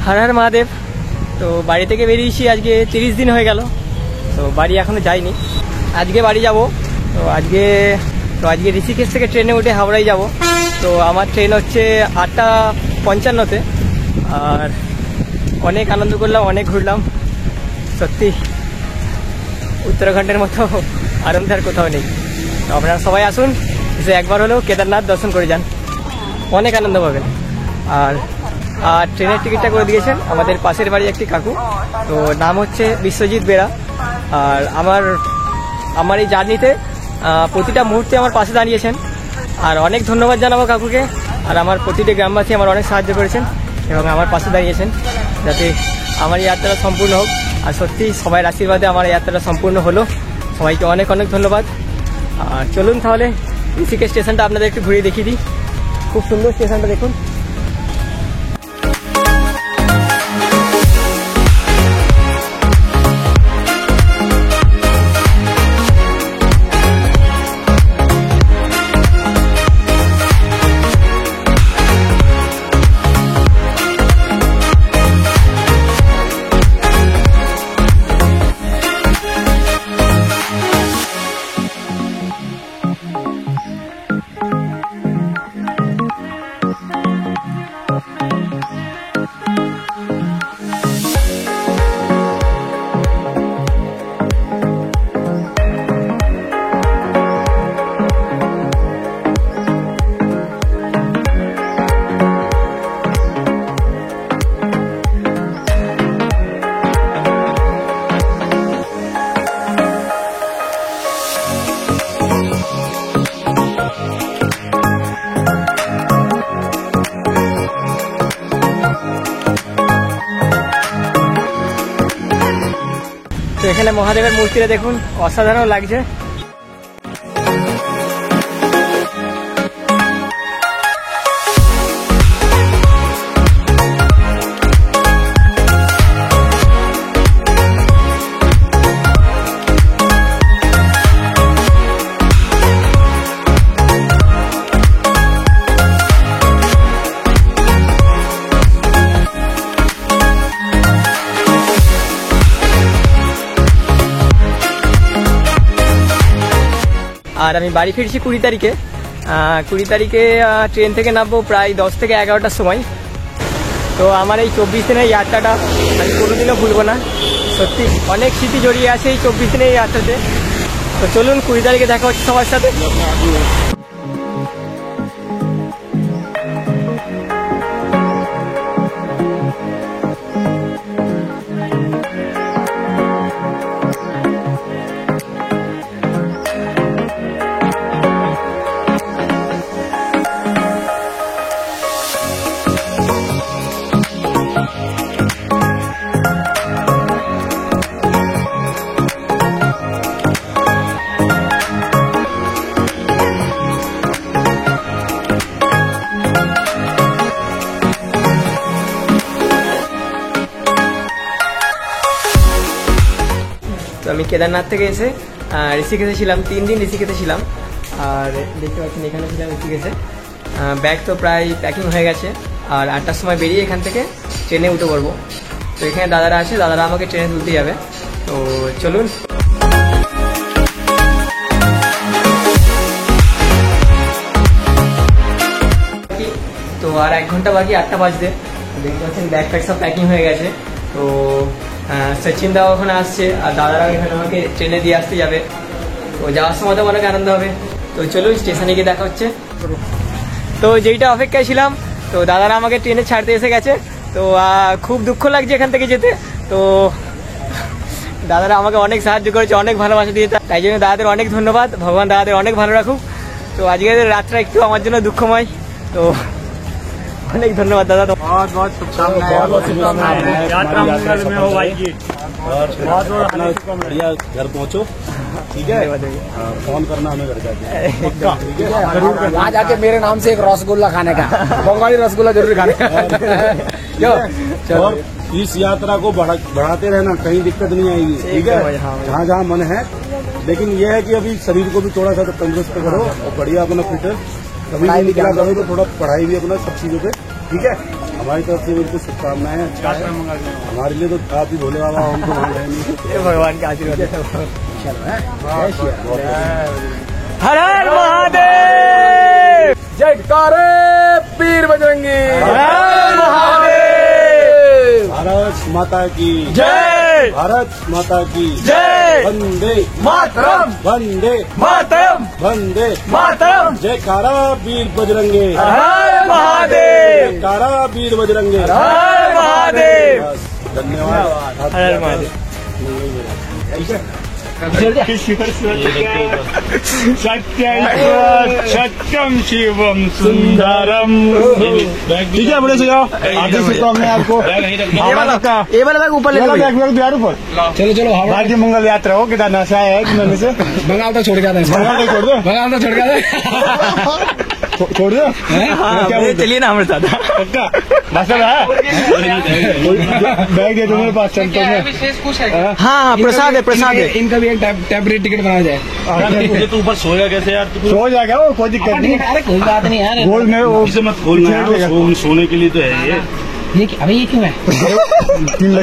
हर हर महादेव। तो बाड़ी থেকে বেরিয়েছি আজকে 30 দিন হয়ে গেল। তো বাড়ি এখনো যাইনি, আজকে বাড়ি যাব। তো আজকে ঋষিকেশ থেকে ট্রেনে উঠে হাওড়ায় যাব। তো আমার ট্রেন হচ্ছে 8:55-তে। আর অনেক আনন্দ করলাম, অনেক ঘুরলাম। সত্যি উত্তরাখণ্ডের মতো আনন্দ আর কোথাও নেই। তো আপনারা সবাই আসুন, এসে একবার হলেও কেদারনাথ দর্শন করে যান, অনেক আনন্দ পাবেন। আর ট্রেনের টিকিটটা করে দিয়েছেন আমাদের পাশের বাড়ি একটি কাকু। তো নাম হচ্ছে বিশ্বজিৎ বেরা। আর আমার এই জার্নিতে প্রতিটা মুহূর্তে আমার পাশে দাঁড়িয়েছেন। আর অনেক ধন্যবাদ জানাবো কাকুকে। আর আমার প্রতিটি গ্রামবাসী আমার অনেক সাহায্য করেছেন এবং আমার পাশে দাঁড়িয়েছেন যাতে আমার এই যাত্রাটা সম্পূর্ণ হোক। আর সত্যি সবাই আশীর্বাদে আমার এই যাত্রাটা সম্পূর্ণ হলো। সবাইকে অনেক অনেক ধন্যবাদ। আর চলুন তাহলে ঋষিকেশ স্টেশনটা আপনাদের একটু ঘুরিয়ে দেখিয়ে দিই। খুব সুন্দর স্টেশনটা দেখুন। তো এখানে মহাদেবের মূর্তিটা দেখুন, অসাধারণ লাগছে। আর আমি বাড়ি ফিরছি 20 তারিখে। 20 তারিখে ট্রেন থেকে নামবো প্রায় 10 থেকে 11টার সময়। তো আমার এই 24 দিনের যাত্রাটা আমি কোনোদিনও ভুলবো না। সত্যি অনেক স্মৃতি জড়িয়ে আছে এই 24 দিনের এই যাত্রাতে। তো চলুন 20 তারিখে দেখা হচ্ছে সবার সাথে। তো আমি কেদারনাথ থেকে এসে ঋষিকেশে ছিলাম, 3 দিন ঋষিকেশে ছিলাম। আর দেখতে পাচ্ছেন এখানে ছিলাম ঋষিকেশে। ব্যাগ তো প্রায় প্যাকিং হয়ে গেছে। আর 8টার সময় বেরিয়ে এখান থেকে ট্রেনে উঠে পড়বো। তো এখানে দাদারা আছে, দাদারা আমাকে ট্রেনে তুলতে যাবে। তো চলুন। তো আর 1 ঘন্টা বাকি 8টা বাজতে। দেখতে পাচ্ছেন ব্যাগ প্যাক সব প্যাকিং হয়ে গেছে। তো সচিন দাও ওখানে আসছে আর দাদারা এখানে আমাকে ট্রেনে দিয়ে আসতে যাবে। তো যাওয়ার সময় তো অনেক আনন্দ হবে। তো চলুন স্টেশনে গিয়ে দেখা হচ্ছে। তো যেইটা অপেক্ষায় ছিলাম, তো দাদারা আমাকে ট্রেনে ছাড়তে এসে গেছে। তো খুব দুঃখ লাগছে এখান থেকে যেতে। তো দাদারা আমাকে অনেক সাহায্য করেছে, অনেক ভালোবাসা দিয়েছে, তাই জন্য দাদাদের অনেক ধন্যবাদ। ভগবান দাদাদের অনেক ভালো রাখুক। তো আজকের রাতটা একটু আমার জন্য দুঃখময়। তো অনেক ধন্যবাদ দাদা। बहुत बहुत शुभकामनाएं, यात्रा मंगल में हो भाई जी। बहुत बढ़िया घर पहुँचो, ठीक है। फोन करना हमें घर जाके, वहाँ जाके मेरे नाम से एक रसगुल्ला खाने का, बंगाली रसगुल्ला जरूर खाने का। और इस यात्रा को बढ़ाते रहना, कहीं दिक्कत नहीं आएगी, ठीक है। जहाँ जहाँ मन है, लेकिन ये है कि अभी शरीर को भी थोड़ा सा तंदुरुस्त करो और बढ़िया अपना फिट कभी भी निकला करो तो थोड़ा पढ़ाई भी अपना सब चीजों पे, ठीक है। हमारी तरफ से बिल्कुल शुभकामनाएं। अच्छा है हमारे लिए तो आप ही भोले बाबा, हम तो वहाँ है नहीं। ये भगवान का आशीर्वाद है। हर हर हर महादेव, जयकारे पीर बजरंगी, हर महादेव, भारत माता की जय, भारत माता की जय, वंदे मातरम, वंदे मातरम, वंदे मातरम, जयकारा वीर बजरंगे, हर महादेव, जयकारा वीर बजरंगे। हर महादेव, बस, धन्यवाद। हर हर महादेव। सत्यम शिवम सुंदरम। ठीक है बड़े से जाओ, आगे से तो हमने आपको ये वाला बैग ऊपर ले लो भैया। ऊपर चलो चलो हावड़ा भारतीय मंगल यात्रा हो, केदारनाथ से आया है कि से बंगाल तक छोड़ के आता है, बंगाल तक छोड़ दो, बंगाल तक छोड़ के आता है। छोड़ दो। हाँ, क्या बोलते? चलिए ना हमारे साथ। पक्का मास्टर है बैग दे दो मेरे पास, चलता हूँ। हाँ प्रसाद है, प्रसाद है। इनका भी एक टेम्परेरी टिकट बनाया जाए। मुझे तो ऊपर सोएगा कैसे यार? सो जाएगा वो, कोई दिक्कत नहीं। अरे कोई बात नहीं यार, गोल में वो इसे मत खोलना यार, सोने के लिए तो है ये। अभी ये क्यों है?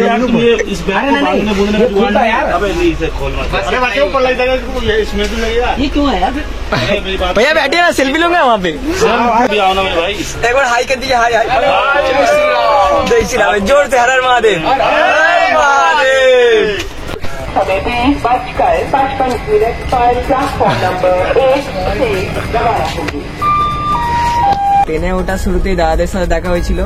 यार तुम ये इस बैग को बांधने बोलने का जुगाड़ नहीं है। अबे नहीं, इसे खोल मत। अरे बच्चे ऊपर लग जाएगा, इसमें तो लगेगा। ये क्यों है यार? अरे मेरी बात भैया बैठिए ना, सेल्फी लूंगा वहाँ पे। अभी आओ ना मेरे भाई। एक बार हाई कर दीजिए, हाई हाई। जय श्री राम, जोर से हर हर महादेव, हर हर महादेव। समय 20:55 पर प्लेटफॉर्म नंबर 1 से रवाना होगी। ট্রেনে ওটা শুরুতেই দাদাদের সাথে দেখা হয়েছিল।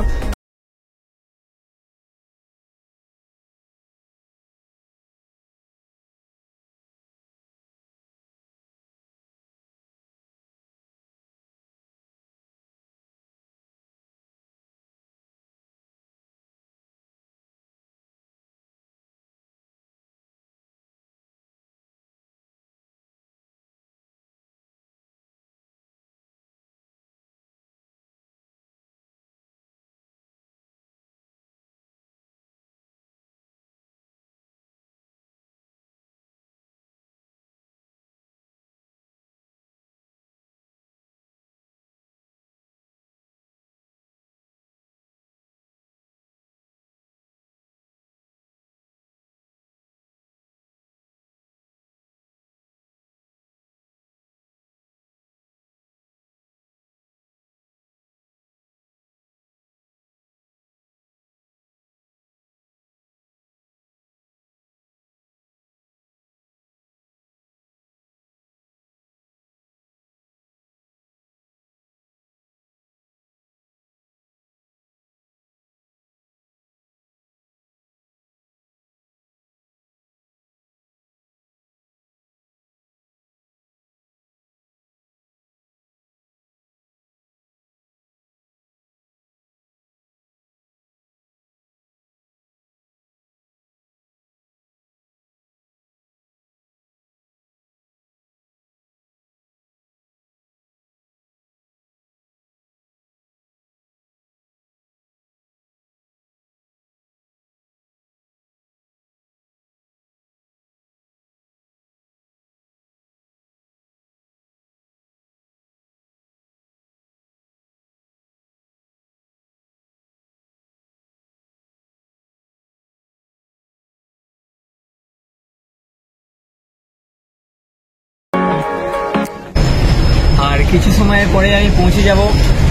আর কিছু সময় পরে আমি পৌঁছে যাব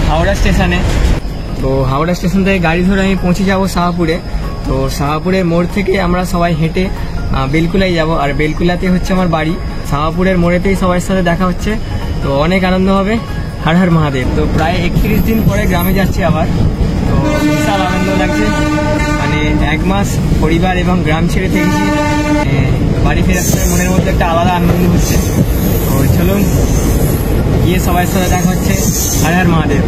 হাওড়া স্টেশনে। তো হাওড়া স্টেশন থেকে গাড়ি ধরে আমি পৌঁছে যাব শাহপুরে। তো শাহপুরের মোড় থেকে আমরা সবাই হেঁটে বেলকুলাই যাব, আর বেলকুলাতে হচ্ছে আমার বাড়ি। শাহপুরের মোড়েতেই সবার সাথে দেখা হচ্ছে, তো অনেক আনন্দ হবে। হর হর মহাদেব। তো প্রায় 31 দিন পরে গ্রামে যাচ্ছি আবার, তো বিশাল আনন্দ লাগছে। মানে 1 মাস পরিবার এবং গ্রাম ছেড়ে থেকেছি, বাড়ি ফেরার সময় মনের মধ্যে একটা আলাদা আনন্দ হচ্ছে। তো চলুন গিয়ে সবার সাথে দেখা হচ্ছে। হর হর মহাদেব।